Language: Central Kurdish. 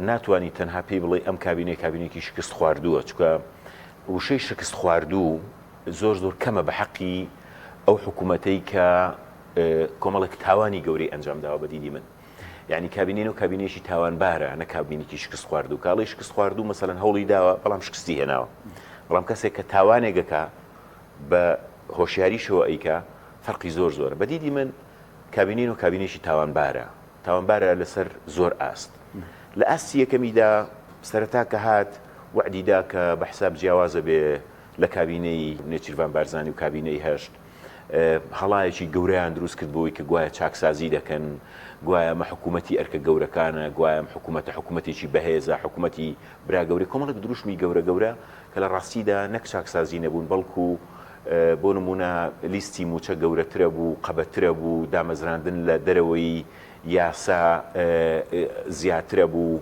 ناتوانانی تەنها پێی بڵێ ئەم کابینەیەکی شکست خواردووە، چکە وشەی شکست خواردوو زۆر کەمە بە حەقی ئەو حکوومەتەی کە کۆمەڵێک تاوانی گەورەی ئەنجامداوە بەدیدی من. یعنی کابینێن و کابینێکی تاوانبارە، نە کابینێکی شکست خواردوو. کاڵی شکست خواردوو مەسەلەن هەوڵی داوە بەڵام شکستی هێناوە، بەڵام کەسێک کە تاوانێکەکە بە هۆشیاریشەوە ئەیکا فەرقی زۆرە. بەدیدی من کابینین و کابینێکی تاوانبارە لەسەر زۆر ئاست. لە ئاستی یەکەمیدا سەرەتا کە هات وعدیدا کە بە حساب جیاوازە بێ لە کابینەی نێچیروان بارزانی و کابینەی هەشت هەڵایەکی گەورەیان دروست کرد بۆی کە گوایە چاکسازی دەکەن، گوایە مە حکوومەتی ئەرکە گەورەکانە، گوایە حکوومەتێکی بەهێزە، حکوومەتی براگەوری، کۆمەڵک دروشمی گەورە کە لە ڕاستیدا نەک چاکسازی نەبوون، بەڵکو بۆ نمونە لیستی موچە گەورەترە بوو، قەبەترە بوو، دامەزراندن لە دەرەوەی یاسا زیاترە بوو،